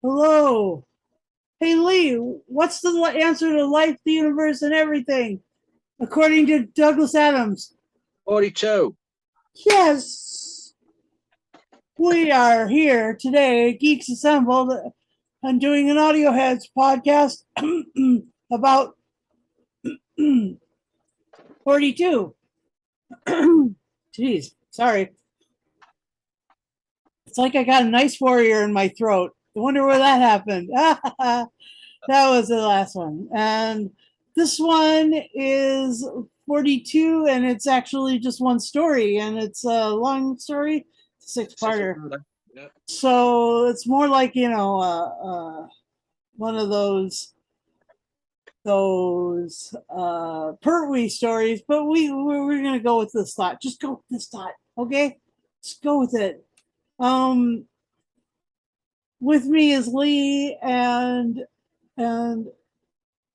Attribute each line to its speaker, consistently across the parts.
Speaker 1: Hello. Hey, Lee, what's the answer to life, the universe, and everything, according to Douglas Adams?
Speaker 2: 42.
Speaker 1: Yes. We are here today, Geeks Assembled, and doing an Audio Heads podcast about 42. Jeez, sorry. It's like I got a nice warrior in my throat. I wonder where that happened. That was the last one. And this one is 42, and it's actually just one story, and it's a long story, six-parter.
Speaker 2: Yeah.
Speaker 1: So it's more like, one of those Pertwee stories, but we're gonna go with this thought. Just go with this thought, okay? Just go with it. With me is Lee, and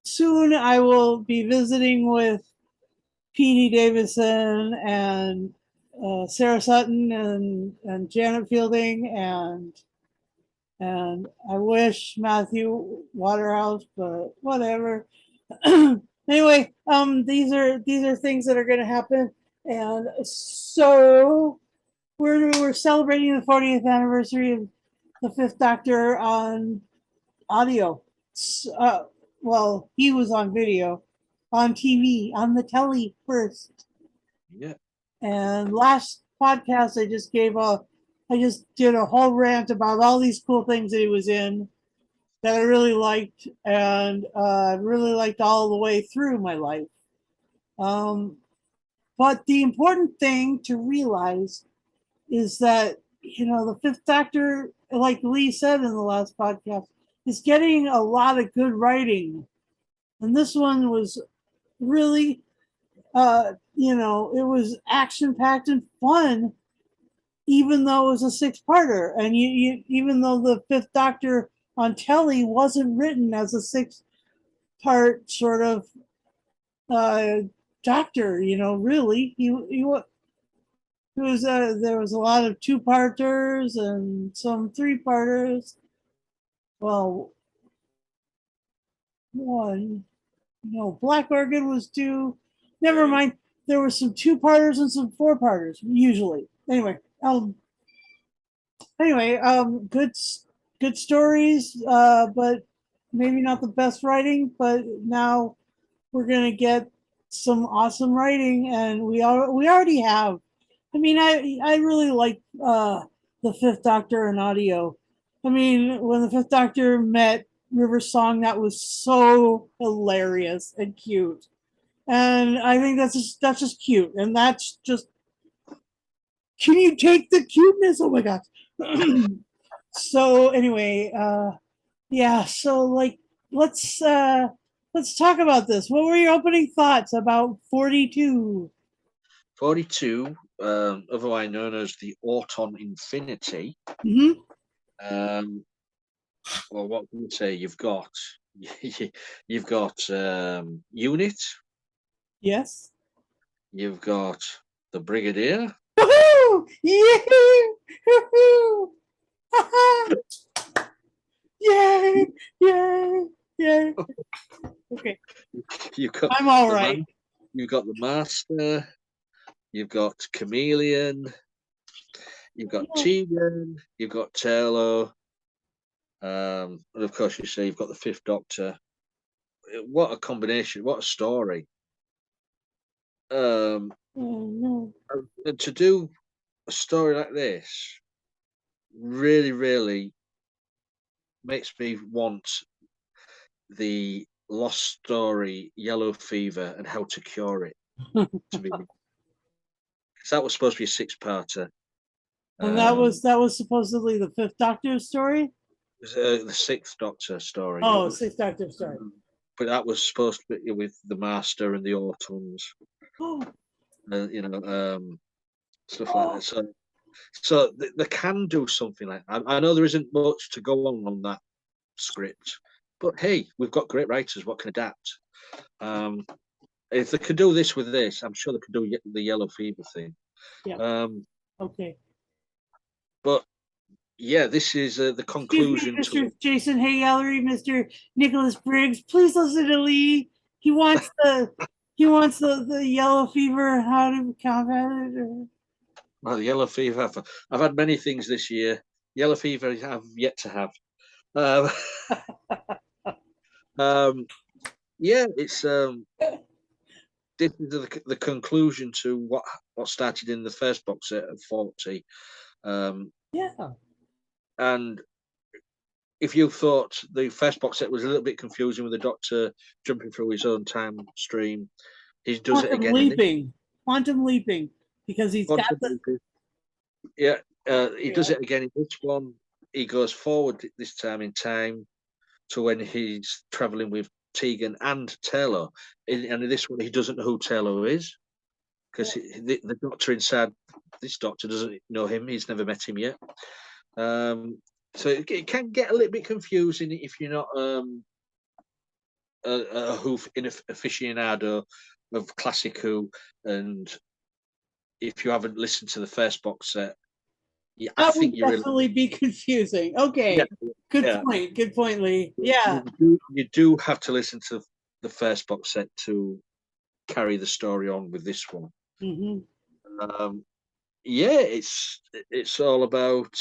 Speaker 1: soon I will be visiting with Petey Davison and Sarah Sutton and Janet Fielding and I wish Matthew Waterhouse, but whatever. Anyway, these are things that are going to happen, and so we're celebrating the 40th anniversary of the Fifth Doctor on audio. Uh, well, he was on video, on TV, on the telly first.
Speaker 2: Yeah.
Speaker 1: And last podcast, I just did a whole rant about all these cool things that he was in that I really liked, and really liked all the way through my life. Um, but the important thing to realize is that, the Fifth Doctor, like Lee said in the last podcast, is getting a lot of good writing, and this one was really, it was action packed and fun, even though it was a six-parter, and even though the Fifth Doctor on telly wasn't written as a six-part sort of uh, doctor, really, he was there was a lot of two-parters and some three-parters. Well, one, no, Black Orchid was two. Never mind. There were some two-parters and some four-parters usually. Good stories, but maybe not the best writing. But now we're gonna get some awesome writing, and we already have. I mean, I really like the Fifth Doctor in audio. I mean, when the Fifth Doctor met River Song, that was so hilarious and cute, and I think that's just cute, and that's just. Can you take the cuteness? Oh my god. So anyway, yeah, so like let's uh let's talk about this. What were your opening thoughts about 42?
Speaker 2: 42, otherwise known as the Auton Infinity.
Speaker 1: Mm-hmm.
Speaker 2: Well, what can you say? You've got U.N.I.T.
Speaker 1: Yes.
Speaker 2: You've got the Brigadier.
Speaker 1: Woohoo! Yay! Yay! Yay! Yay! Okay.
Speaker 2: You've got
Speaker 1: I'm all right.
Speaker 2: You've got the Master. You've got Chameleon. You've got Tegan. You've got Taylor. And of course, you say you've got the Fifth Doctor. What a combination! What a story!
Speaker 1: Oh no.
Speaker 2: And to do a story like this really, really makes me want the lost story, Yellow Fever, and how to cure it. To be, because that was supposed to be a six-parter.
Speaker 1: And that was supposedly the Fifth Doctor's story.
Speaker 2: The Sixth Doctor story.
Speaker 1: Oh, Sixth Doctor story.
Speaker 2: But that was supposed to be with the Master and the Autons.
Speaker 1: Oh.
Speaker 2: Stuff like that. So they can do something like that. I know there isn't much to go on that script, but hey, we've got great writers. What can adapt? If they could do this with this, I'm sure they could do the Yellow Fever thing.
Speaker 1: Yeah. Okay.
Speaker 2: But yeah, this is the
Speaker 1: Excuse me,
Speaker 2: conclusion
Speaker 1: Mr.
Speaker 2: to.
Speaker 1: Jason Hayellery, Mr. Nicholas Briggs. Please listen to Lee. He wants the yellow fever and how to combat it.
Speaker 2: Well, yellow fever. I've had many things this year. Yellow fever, I've yet to have. Um, um, yeah, it's this is the conclusion to what started in the first box set of 40.
Speaker 1: Yeah.
Speaker 2: And if you thought the first box set was a little bit confusing with the Doctor jumping through his own time stream, he does it
Speaker 1: Quantum
Speaker 2: again in this.
Speaker 1: leaping. Quantum leaping. Because he's got
Speaker 2: Quantum
Speaker 1: the
Speaker 2: leap. Yeah, he does
Speaker 1: yeah.
Speaker 2: it again in this one. He goes forward this time in time to when he's traveling with Tegan and Taylor. And in this one, he doesn't know who Taylor is because the Doctor inside this Doctor doesn't know him. He's never met him yet. So it can get a little bit confusing if you're not a Who aficionado of classic Who, and if you haven't listened to the first box set, yeah, I
Speaker 1: That
Speaker 2: think
Speaker 1: would
Speaker 2: you really,
Speaker 1: definitely be confusing.
Speaker 2: yeah,
Speaker 1: Okay. Good
Speaker 2: yeah.
Speaker 1: point. Good point, Lee. Yeah.
Speaker 2: You do have to listen to the first box set to carry the story on with this one.
Speaker 1: Hmm.
Speaker 2: Um, yeah, it's all about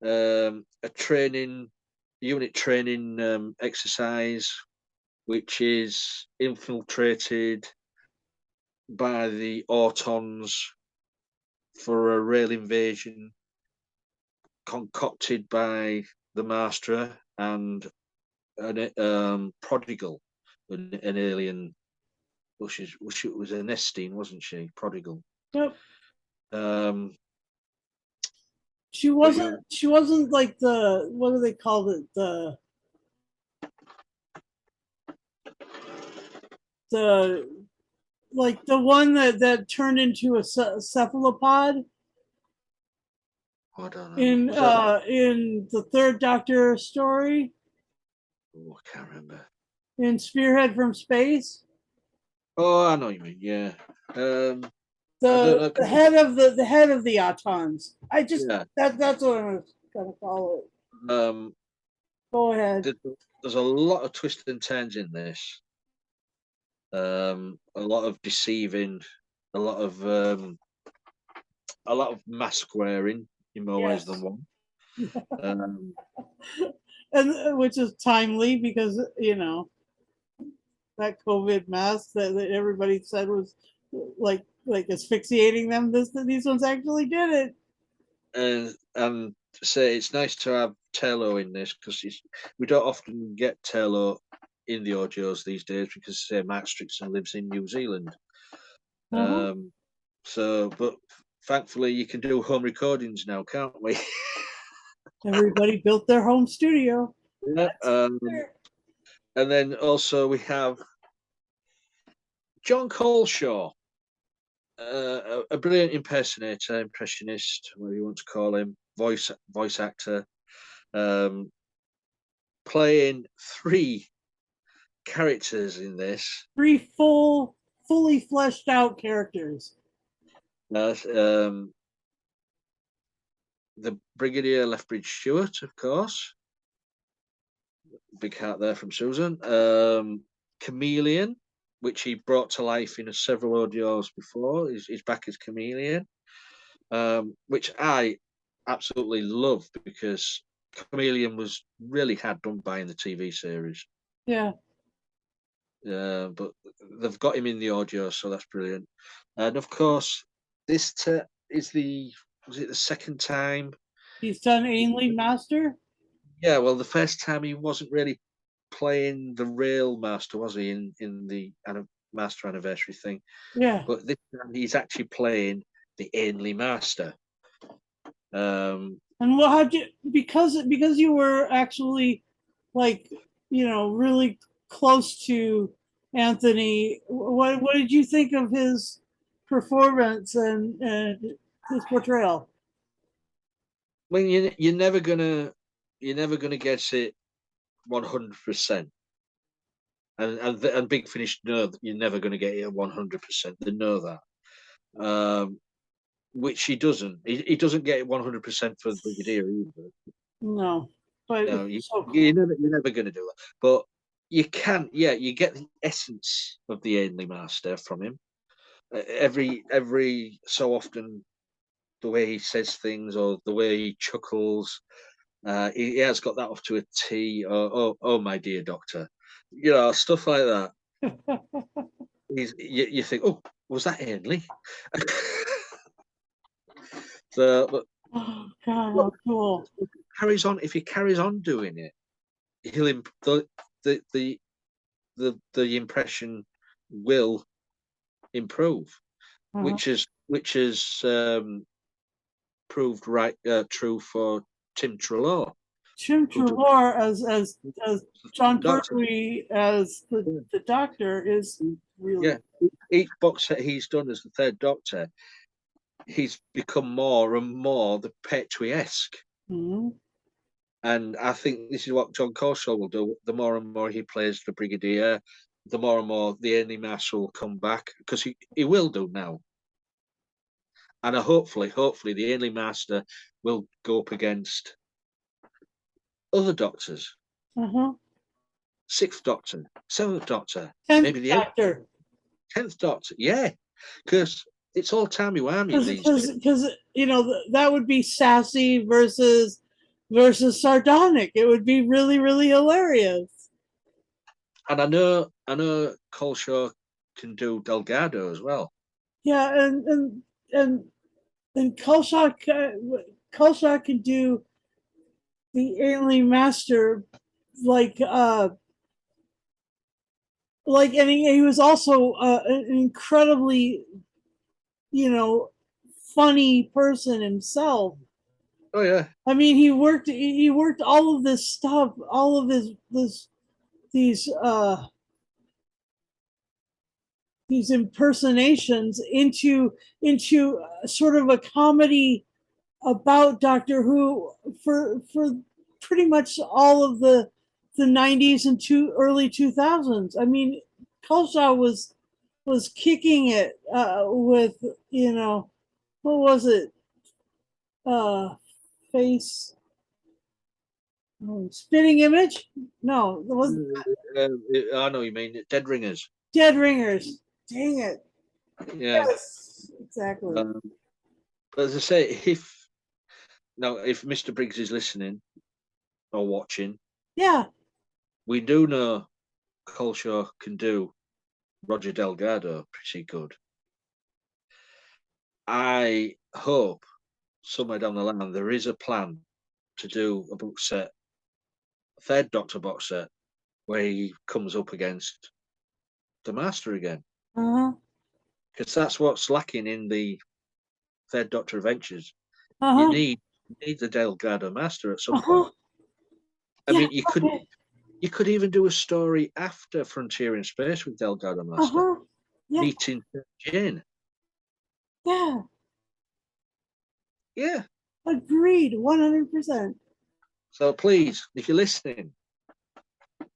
Speaker 2: a training unit training exercise, which is infiltrated by the Autons for a rail invasion concocted by the Master and an Prodigal, an alien. Well, she was a Nestine, wasn't she? Prodigal.
Speaker 1: Yep.
Speaker 2: Um,
Speaker 1: She
Speaker 2: but
Speaker 1: wasn't.
Speaker 2: you,
Speaker 1: She wasn't like the what do they call it? The like the one that turned into a cephalopod
Speaker 2: I don't know. Was that?
Speaker 1: in the third Doctor story
Speaker 2: Oh, I can't remember.
Speaker 1: in Spearhead from Space.
Speaker 2: Oh, I know what you mean. Yeah. I don't
Speaker 1: The
Speaker 2: know.
Speaker 1: the head of the Autons. I just
Speaker 2: Yeah.
Speaker 1: that's what I'm gonna call it.
Speaker 2: Um,
Speaker 1: Go ahead.
Speaker 2: there's a lot of twists and turns in this. A lot of deceiving, a lot of mask wearing in more ways than
Speaker 1: Yes,
Speaker 2: one. Um,
Speaker 1: and which is timely because that COVID mask that everybody said was like asphyxiating them. These ones actually did it.
Speaker 2: and say it's nice to have Tello in this because we don't often get Tello in the audios these days because Mark Strickson lives in New Zealand.
Speaker 1: Uh-huh.
Speaker 2: But thankfully you can do home recordings now, can't we?
Speaker 1: Everybody built their home studio.
Speaker 2: Yeah. And then also we have John Coleshaw, a brilliant impressionist, whatever you want to call him, voice actor, um, playing three characters in this.
Speaker 1: Three fully fleshed out characters.
Speaker 2: Uh, um, the Brigadier Lethbridge Stewart, of course, big hat there from Susan. Chameleon, which he brought to life in several audios before, is back as Chameleon, which I absolutely love because Chameleon was really hard done by in the TV series.
Speaker 1: Yeah.
Speaker 2: But they've got him in the audio, so that's brilliant. And of course, this is was it the second time?
Speaker 1: He's done Ainley Master.
Speaker 2: Yeah, well, the first time he wasn't really playing the real Master, was he, in the Master anniversary thing?
Speaker 1: Yeah.
Speaker 2: But this time he's actually playing the Ainley Master.
Speaker 1: And what how'd you because you were actually like really close to Anthony. What did you think of his performance and his portrayal?
Speaker 2: I mean, you're never gonna get it 100%. And Big Finish know that you're never going to get it at 100%. They know that. which he doesn't. He doesn't get 100% for the Brigadier either.
Speaker 1: No, but
Speaker 2: No,
Speaker 1: it's so cool.
Speaker 2: you're never going to do that. But you can, yeah, you get the essence of the Ainley Master from him. Every so often, the way he says things or the way he chuckles, he has got that off to a T. Oh, my dear doctor, stuff like that. You think, oh, was that Ainley? So,
Speaker 1: Oh God,
Speaker 2: but
Speaker 1: how cool!
Speaker 2: carries on. If he carries on doing it, he'll the impression will improve,
Speaker 1: Uh-huh.
Speaker 2: which is proved true for Tim Trelaw,
Speaker 1: Jim
Speaker 2: who does
Speaker 1: Trevor as John
Speaker 2: the Doctor.
Speaker 1: Pertwee as the Doctor is
Speaker 2: Yeah,
Speaker 1: really.
Speaker 2: each box set he's done as the Third Doctor, he's become more and more the Pertwee-esque.
Speaker 1: Mhm.
Speaker 2: And I think this is what John Corshaw will do. The more and more he plays the Brigadier, the more and more the Ainley Master will come back, because he will do now. And hopefully, the Ainley Master will go up against other doctors.
Speaker 1: Uh-huh.
Speaker 2: Sixth Doctor, Seventh Doctor,
Speaker 1: 10th
Speaker 2: maybe the eighth,
Speaker 1: Doctor,
Speaker 2: 10th Doctor. Yeah, because it's all timey-wimey these days.
Speaker 1: because that would be sassy versus sardonic. It would be really really hilarious.
Speaker 2: And I know Colshaw can do Delgado as well.
Speaker 1: Yeah, and and Kulshak can do the alien master like and he was also an incredibly you know funny person himself.
Speaker 2: Oh yeah.
Speaker 1: I mean, he worked all of this stuff, all of these these impersonations into sort of a comedy about Doctor Who for pretty much all of the 90s and early 2000s. I mean, Kulshaw was kicking it with what was it? Uh, face spinning image? No, it was
Speaker 2: I know you mean Dead Ringers.
Speaker 1: Dead Ringers. Dang it!
Speaker 2: Yeah.
Speaker 1: Yes, exactly.
Speaker 2: Um, but as I say, if Mr. Briggs is listening or watching,
Speaker 1: Yeah.
Speaker 2: we do know Colshaw can do Roger Delgado pretty good. I hope somewhere down the line there is a plan to do a box set, a Third Doctor box set, where he comes up against the Master again,
Speaker 1: Uh huh.
Speaker 2: because that's what's lacking in the Third Doctor Adventures.
Speaker 1: Uh
Speaker 2: You
Speaker 1: huh.
Speaker 2: need the Delgado Master at
Speaker 1: Uh
Speaker 2: some point.
Speaker 1: huh.
Speaker 2: I
Speaker 1: Yeah.
Speaker 2: mean, you could even do a story after Frontier in Space with Delgado
Speaker 1: Uh
Speaker 2: Master
Speaker 1: huh. Yeah.
Speaker 2: meeting Jane.
Speaker 1: Yeah.
Speaker 2: Yeah.
Speaker 1: Agreed. 100%.
Speaker 2: So please, if you're listening,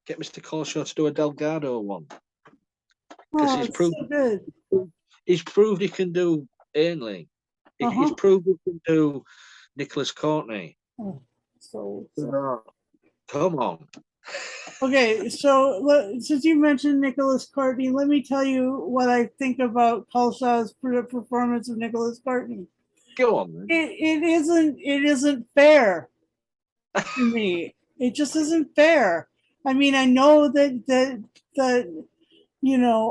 Speaker 2: get Mr. Colshaw to do a Delgado one, because
Speaker 1: Oh, it's so good.
Speaker 2: he's proved he can do Ainley.
Speaker 1: Uh
Speaker 2: He's
Speaker 1: huh.
Speaker 2: proved he can do Nicholas Courtney.
Speaker 1: Oh, so.
Speaker 2: Come on.
Speaker 1: Okay, so since you mentioned Nicholas Courtney, let me tell you what I think about Kulshaw's performance of Nicholas Courtney.
Speaker 2: Go on then.
Speaker 1: It isn't fair to me. It just isn't fair. I mean, I know that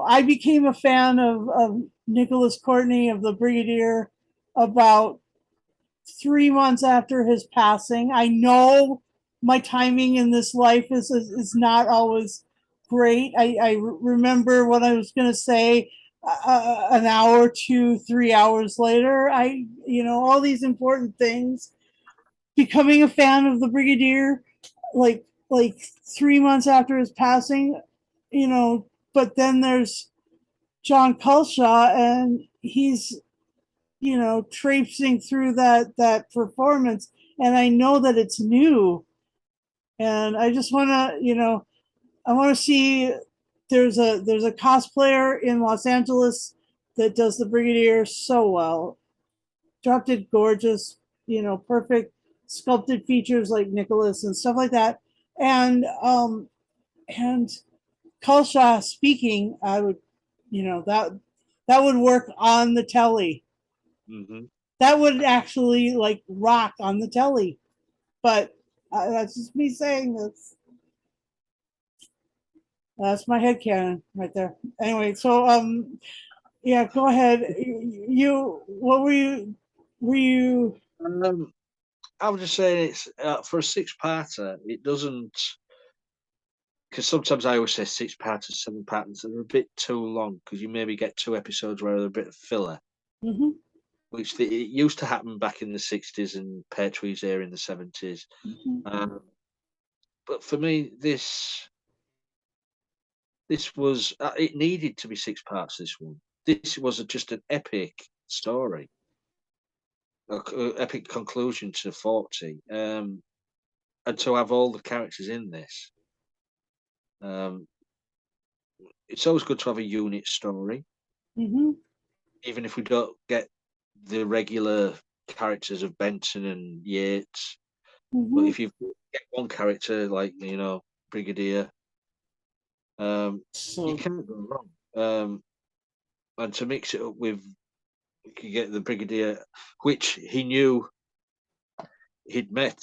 Speaker 1: I became a fan of Nicholas Courtney of the Brigadier about 3 months after his passing. I know my timing in this life is not always great. I remember what I was going to say an hour, 2, 3 hours later. All these important things. Becoming a fan of the Brigadier, like 3 months after his passing, But then there's John Culshaw, and he's traipsing through that performance, and I know that it's new, and I just want to I want to see. There's a cosplayer in Los Angeles that does the Brigadier so well. drop dead gorgeous, perfect sculpted features like Nicholas and stuff like that. And Kulshaw speaking, I would, that would work on the telly.
Speaker 2: Hmm.
Speaker 1: That would actually like rock on the telly. But that's just me saying this. That's my headcanon right there. Anyway, so yeah, go ahead. What were you?
Speaker 2: I was just saying it's for a six-parter. It doesn't, because sometimes I always say six-parters, seven-parters, they're a bit too long because you maybe get two episodes where they're a bit of filler,
Speaker 1: Mhm,
Speaker 2: it used to happen back in the 60s and Pertwee's era in the 70s.
Speaker 1: mhm,
Speaker 2: Um, but for me, this was it needed to be six parts. This one, this was just an epic story, epic conclusion to 40, and to have all the characters in this. Um, it's always good to have a unit story,
Speaker 1: mhm,
Speaker 2: even if we don't get the regular characters of Benton and Yates. But
Speaker 1: mhm.
Speaker 2: if you get one character like Brigadier, you
Speaker 1: So,
Speaker 2: can't go wrong. And to mix it up with, you could get the Brigadier, which he knew he'd met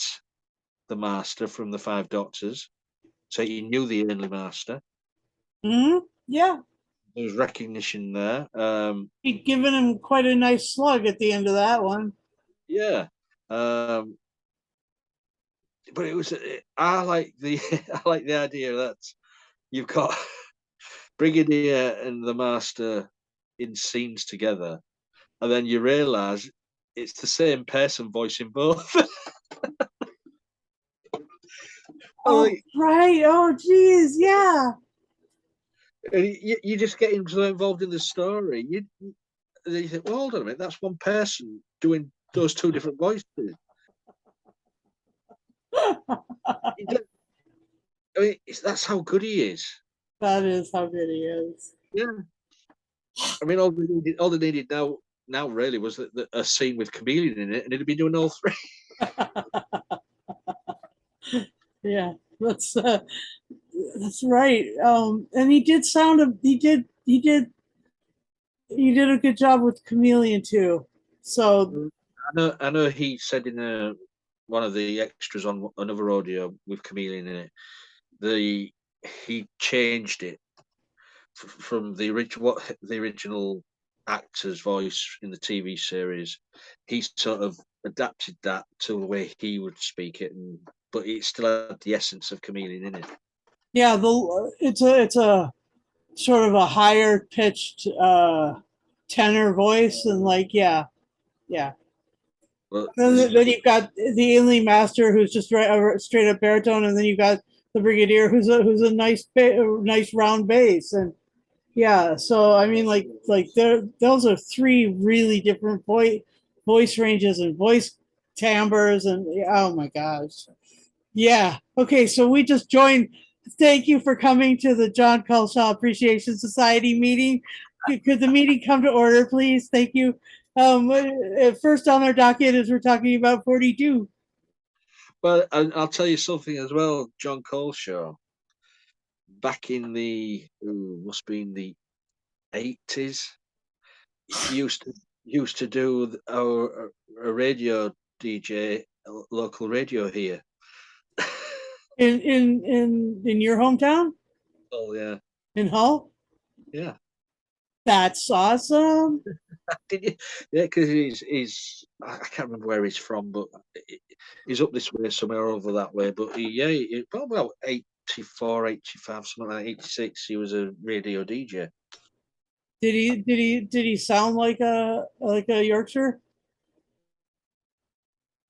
Speaker 2: the Master from the Five Doctors, so he knew the early Master.
Speaker 1: mhm, yeah,
Speaker 2: There was recognition there.
Speaker 1: he'd given him quite a nice slug at the end of that one.
Speaker 2: Yeah, but it was. I like the I like the idea that you've got Brigadier and the Master in scenes together, and then you realise it's the same person voicing both.
Speaker 1: Oh,
Speaker 2: Like,
Speaker 1: right. Oh, geez. Yeah.
Speaker 2: and you just get him so involved in the story. You think, well, hold on a minute, that's one person doing those two different voices. He did- I mean, that's how good he is.
Speaker 1: That is how good he is.
Speaker 2: Yeah, I mean, all they needed now really was a scene with Chameleon in it, and it'd be doing all three.
Speaker 1: Yeah, that's right. And he did sound of he did a good job with Chameleon too. So,
Speaker 2: I know. He said in one of the extras on another audio with Chameleon in it, the he changed it from the original actor's voice in the TV series. He sort of adapted that to the way he would speak it, but it still had the essence of Chameleon in it.
Speaker 1: yeah, it's a sort of a higher pitched tenor voice, and like, yeah, yeah.
Speaker 2: But
Speaker 1: Then you've got the alien master who's just straight up baritone, and then you've got the brigadier who's a nice round bass, and yeah. So I mean, like those are three really different voice ranges and voice timbres, and oh my gosh, yeah. Okay, so we just joined. Thank you for coming to the John Culshaw Appreciation Society meeting. Could the meeting come to order, please? Thank you. First on our docket is we're talking about 42.
Speaker 2: well, I'll tell you something as well. John Cole show back in the must be in the 80s. Used to do a radio DJ, local radio here.
Speaker 1: In your hometown
Speaker 2: Oh yeah,
Speaker 1: in Hull?
Speaker 2: yeah.
Speaker 1: That's awesome.
Speaker 2: Did you? Yeah, because I can't remember where he's from, but he's up this way somewhere over that way. But probably about 84, 85, something like 86. He was a radio DJ.
Speaker 1: Did he sound like a Yorkshire?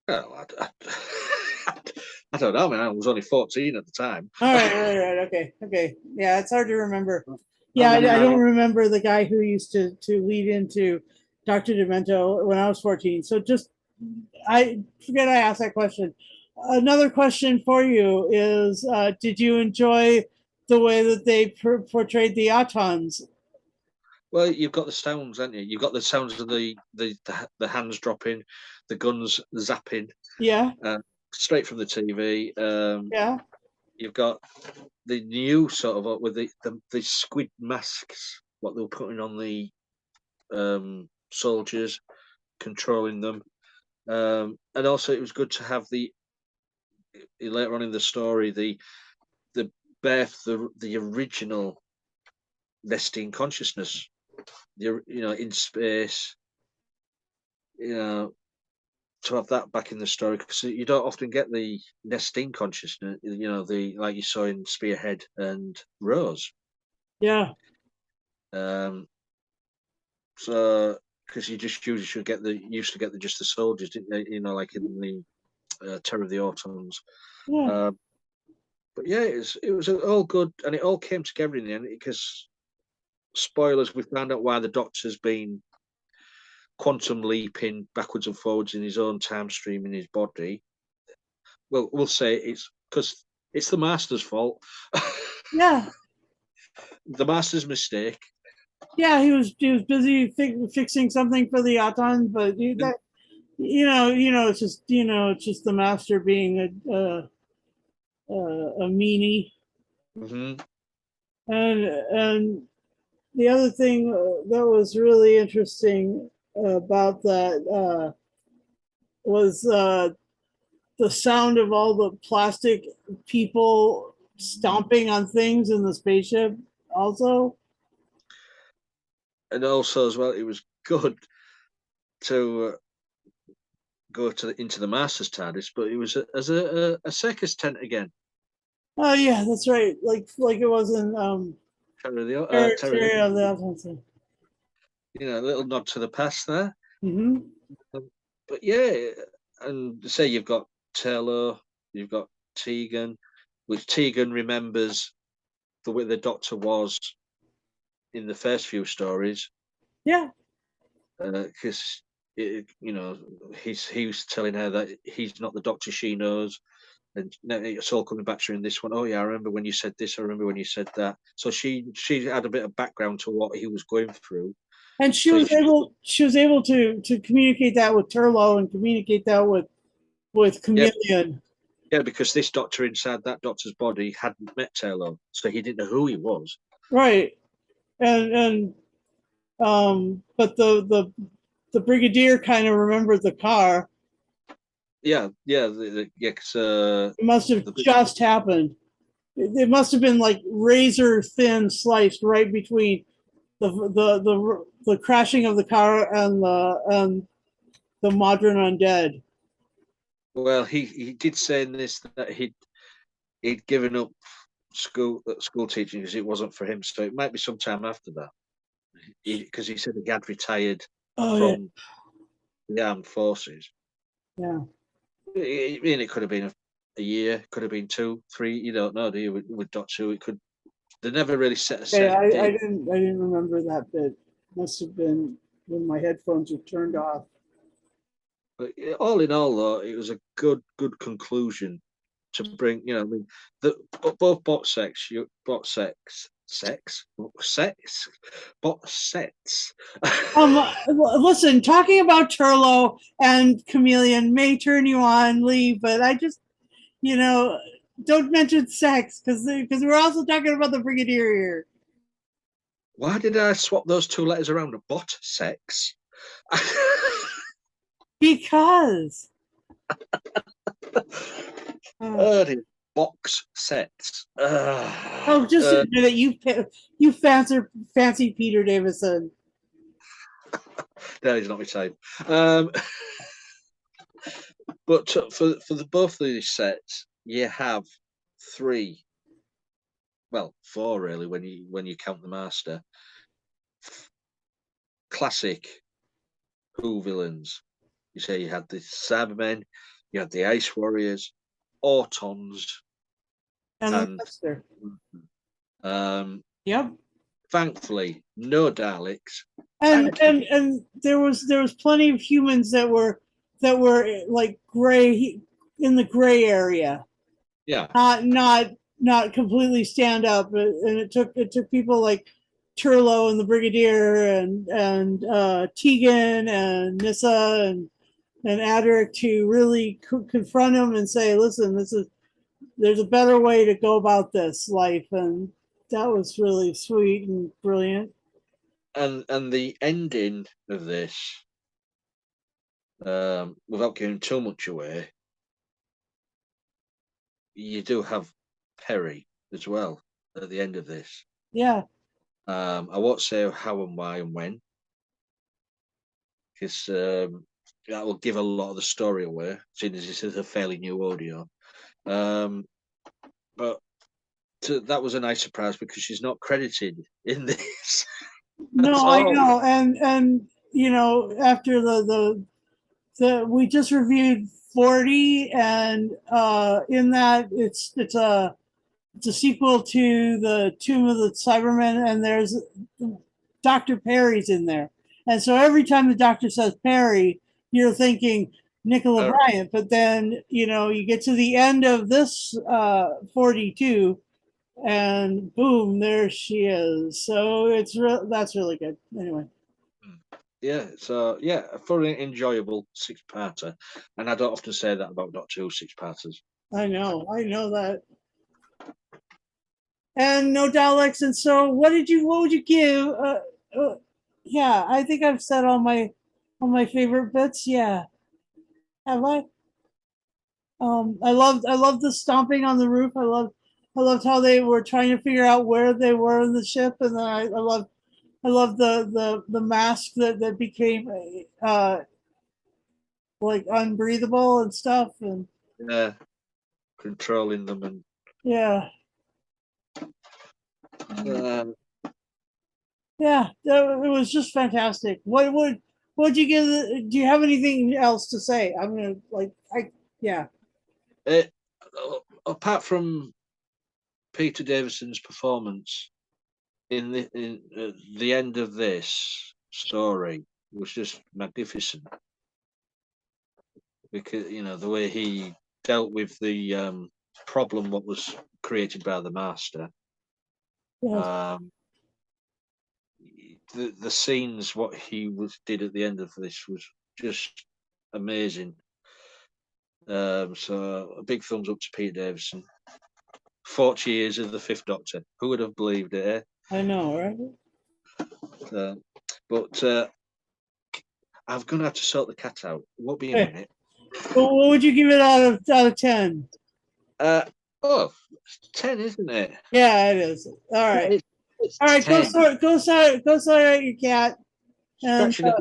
Speaker 2: Well, I don't know, man. I was only 14 at the time.
Speaker 1: All right. Okay. Yeah, it's hard to remember.
Speaker 2: I
Speaker 1: Yeah, I
Speaker 2: remember.
Speaker 1: don't remember the guy who used to lead into Dr. Demento when I was 14. So just I forget I asked that question. Another question for you is: did you enjoy the way that they portrayed the Autons?
Speaker 2: Well, you've got the sounds, haven't you? You've got the sounds of the hands dropping, the guns zapping,
Speaker 1: Yeah,
Speaker 2: straight from the TV.
Speaker 1: yeah,
Speaker 2: You've got the new sort of with the squid masks, what they were putting on the soldiers, controlling them, and also it was good to have the later on in the story the birth the original nesting consciousness, in space, you know, to have that back in the story because you don't often get the nesting consciousness, the like you saw in Spearhead and Rose.
Speaker 1: yeah,
Speaker 2: Um, so because you just usually should get used to get just the soldiers, didn't they? Like in the Terror of the Autons.
Speaker 1: yeah,
Speaker 2: Um, but yeah, it was all good, and it all came together in the end because spoilers, we found out why the Doctor's been quantum leaping backwards and forwards in his own time stream in his body. Well, we'll say it's because it's the Master's fault.
Speaker 1: yeah,
Speaker 2: The Master's mistake.
Speaker 1: yeah. He was busy fixing something for the Auton, but that it's just the master being a meanie.
Speaker 2: Hmm.
Speaker 1: And the other thing that was really interesting about that was the sound of all the plastic people stomping on things in the spaceship. Also,
Speaker 2: And also, as well, it was good to go into the Master's TARDIS, but it was as a circus tent again.
Speaker 1: oh yeah, that's right. Like it was in
Speaker 2: Terror,
Speaker 1: Terry of the Outlands.
Speaker 2: a little nod to the past there.
Speaker 1: Mm-hmm.
Speaker 2: But yeah, and say you've got Taylor, you've got Tegan, which Tegan remembers the way the Doctor was in the first few stories,
Speaker 1: Yeah,
Speaker 2: because he was telling her that he's not the Doctor she knows, and now it's all coming back to her in this one. Oh yeah, I remember when you said this. I remember when you said that. So she had a bit of background to what he was going through.
Speaker 1: and
Speaker 2: So
Speaker 1: she was able to communicate that with Turlo and communicate that with
Speaker 2: yeah,
Speaker 1: Chameleon.
Speaker 2: yeah, because this Doctor inside that Doctor's body hadn't met Taylor, so he didn't know who he was.
Speaker 1: Right. And but the Brigadier kind of remembered the car.
Speaker 2: Yeah, yeah, yeah.
Speaker 1: It must have
Speaker 2: The
Speaker 1: just happened. It must have been like razor thin sliced right between the crashing of the car and the modern undead.
Speaker 2: well, he did say in this that he'd given up school teaching because it wasn't for him. So it might be sometime after that, because he said he had retired
Speaker 1: Oh yeah,
Speaker 2: from the armed forces.
Speaker 1: yeah.
Speaker 2: I mean, it could have been a year, could have been 2, 3. You don't know, do you? With Doctor Who, it could. They never really set a
Speaker 1: Okay,
Speaker 2: set
Speaker 1: I
Speaker 2: date.
Speaker 1: didn't remember that bit. Must have been when my headphones were turned off.
Speaker 2: But all in all, though, it was a good conclusion to bring. I mean, both bot sets.
Speaker 1: Listen, talking about Turlo and Chameleon may turn you on, Lee, but I just, you know, don't mention sex because we're also talking about the Brigadier here.
Speaker 2: Why did I swap those two letters around? Bot sex.
Speaker 1: Because. Uh,
Speaker 2: Dear. Box sets.
Speaker 1: just admit it. You fancy Peter Davison.
Speaker 2: That is not my type. But for both of these sets, you have 3, well, 4 really when you count the Master. Classic Who villains. You say you had the Cybermen, you had the Ice Warriors, Autons,
Speaker 1: And the
Speaker 2: and
Speaker 1: Master.
Speaker 2: um,
Speaker 1: Yep.
Speaker 2: thankfully no Daleks.
Speaker 1: And there was plenty of humans that were like gray in the gray area,
Speaker 2: Yeah,
Speaker 1: not completely stand up, and it took people like Turlo and the Brigadier and Tegan and Nissa and Adric to really confront him and say, listen, there's a better way to go about this life. And that was really sweet and brilliant.
Speaker 2: And the ending of this, without giving too much away, you do have Perry as well at the end of this.
Speaker 1: Yeah.
Speaker 2: I won't say how and why and when, because that will give a lot of the story away, seeing as this is a fairly new audio. But that was a nice surprise because she's not credited in this.
Speaker 1: No, I know. And after we just reviewed 40, and in that it's a sequel to the Tomb of the Cybermen, and there's Dr. Perry's in there. And so every time the doctor says Perry, you're thinking Nicola Bryant. But then, you get to the end of this 42, and boom, there she is. So that's really good. Anyway.
Speaker 2: Yeah, so yeah, a thoroughly enjoyable six-parter, and I don't often say that about Doctor Who six-parters.
Speaker 1: I know that. And no Daleks. And so, what would you give? Yeah, I think I've said all my favorite bits. Yeah, have I? I loved the stomping on the roof. I loved how they were trying to figure out where they were in the ship, and then I loved the mask that became like unbreathable and stuff, and
Speaker 2: Yeah, controlling them and
Speaker 1: yeah.
Speaker 2: um,
Speaker 1: Yeah, it was just fantastic. What'd you give? Do you have anything else to say? I'm gonna yeah.
Speaker 2: it, apart from Peter Davison's performance in the end of this story was just magnificent, because the way he dealt with the problem what was created by the master.
Speaker 1: Yes,
Speaker 2: Um, the scenes what he did at the end of this was just amazing. So a big thumbs up to Peter Davison. 40 years of the Fifth Doctor. Who would have believed it? Eh?
Speaker 1: I know, right?
Speaker 2: But I'm gonna have to sort the cat out. It won't be a
Speaker 1: Hey,
Speaker 2: minute.
Speaker 1: what would you give it out of 10?
Speaker 2: Uh, oh, 10, isn't it?
Speaker 1: Yeah, it is. All
Speaker 2: Yeah,
Speaker 1: right,
Speaker 2: it's
Speaker 1: all right.
Speaker 2: 10.
Speaker 1: Go sort out your cat, and
Speaker 2: Scratching it.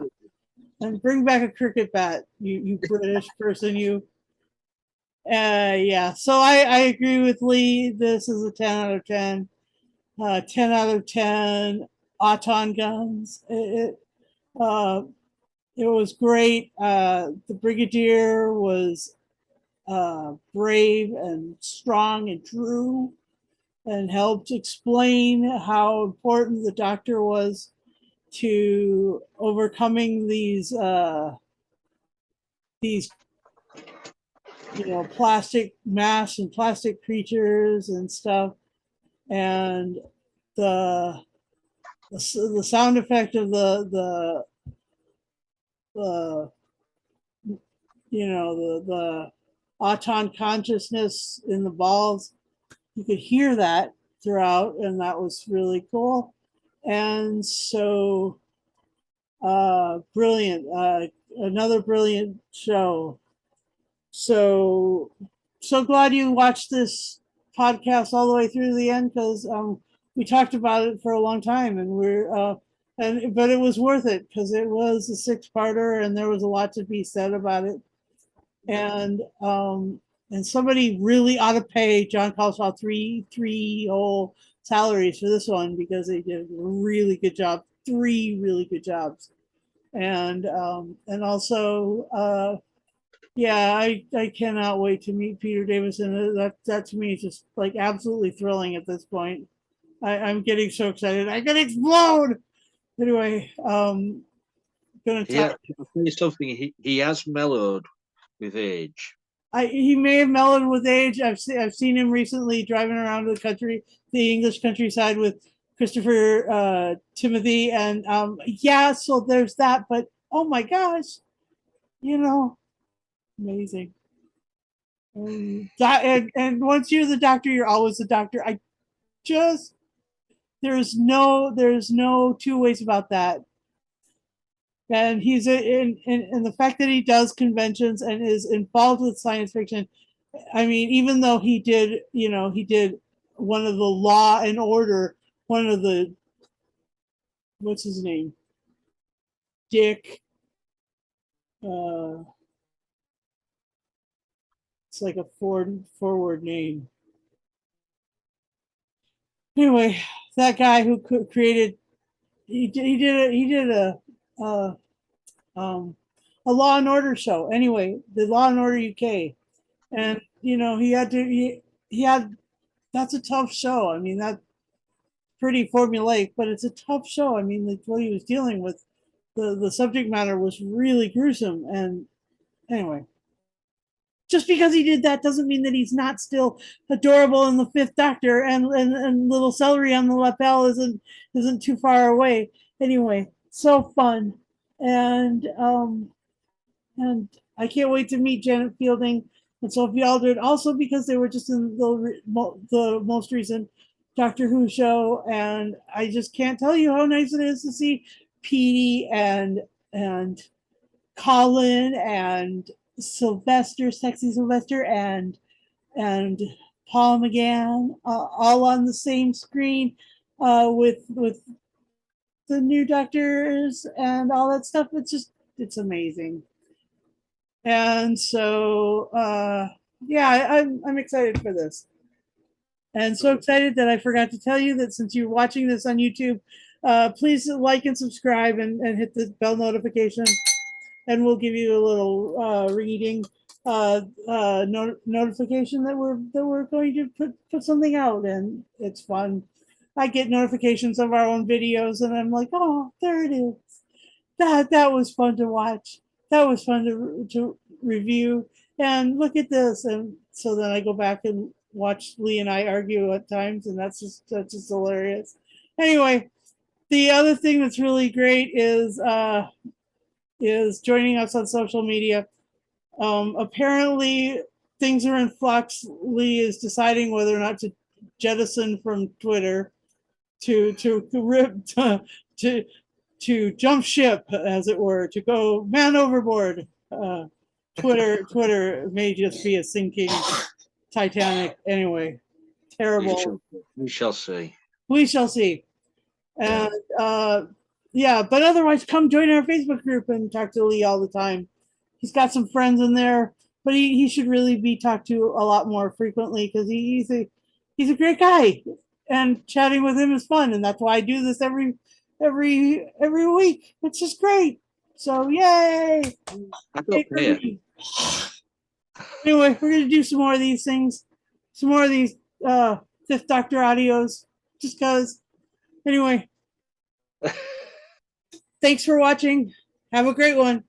Speaker 1: and bring back a cricket bat. You British person, you. Yeah. So I agree with Lee. This is a 10 out of 10. 10 out of 10 Auton guns. Uh, it was great. The Brigadier was brave and strong and true, and helped explain how important the Doctor was to overcoming these plastic masks and plastic creatures and stuff. And the the sound effect of the the Auton consciousness in the balls, you could hear that throughout, and that was really cool. And so brilliant, another brilliant show. So glad you watched this podcast all the way through the end, because we talked about it for a long time, and but it was worth it because it was a six-parter and there was a lot to be said about it. And somebody really ought to pay John Colshaw three whole salaries for this one, because they did a really good job, three really good jobs. And also yeah, I cannot wait to meet Peter Davison. That to me is just like absolutely thrilling at this point. I'm getting so excited I can explode. Anyway, gonna talk.
Speaker 2: I'll tell you something. He has mellowed with age.
Speaker 1: He may have mellowed with age. I've seen him recently driving around the country, the English countryside, with Christopher Timothy, and yeah, so there's that. But oh my gosh, you know, amazing. And once you're the doctor, you're always the doctor. I just there's no two ways about that. And he's in the fact that he does conventions and is involved with science fiction. I mean, even though he did one of the Law and Order, one of the what's his name, Dick. Uh, it's like a forward name. Anyway, that guy who created he did um, a Law and Order show. Anyway, the Law and Order UK, and he had that's a tough show. I mean, that's pretty formulaic, but it's a tough show. I mean, what he was dealing with, the subject matter was really gruesome. And anyway, just because he did that doesn't mean that he's not still adorable in the Fifth Doctor, and little celery on the lapel isn't too far away. Anyway, so fun, and and I can't wait to meet Janet Fielding and Sophie Aldred. Also because they were just in the most recent Doctor Who show, and I just can't tell you how nice it is to see Petey and Colin and Sylvester, sexy Sylvester, and Paul McGann, all on the same screen, with the new doctors and all that stuff. It's amazing. And so yeah, I'm excited for this, and so excited that I forgot to tell you that since you're watching this on YouTube, please like and subscribe, and hit the bell notification, and we'll give you a little reading notification that we're going to put something out, and it's fun. I get notifications of our own videos, and I'm like, oh, there it is. That was fun to watch. That was fun to review. And look at this. And so then I go back and watch Lee and I argue at times, and that's just hilarious. Anyway, the other thing that's really great is joining us on social media. Apparently, things are in flux. Lee is deciding whether or not to jettison from Twitter, to to jump ship, as it were, to go man overboard. Twitter may just be a sinking Titanic. Anyway, terrible.
Speaker 2: We shall see.
Speaker 1: We shall see. And yeah, but otherwise, come join our Facebook group and talk to Lee all the time. He's got some friends in there, but he should really be talked to a lot more frequently, because he's a great guy, and chatting with him is fun, and that's why I do this every week. It's just great. So yay! Anyway, we're gonna do some more of these things, some more of these Fifth Doctor audios, just cause. Anyway, thanks for watching. Have a great one.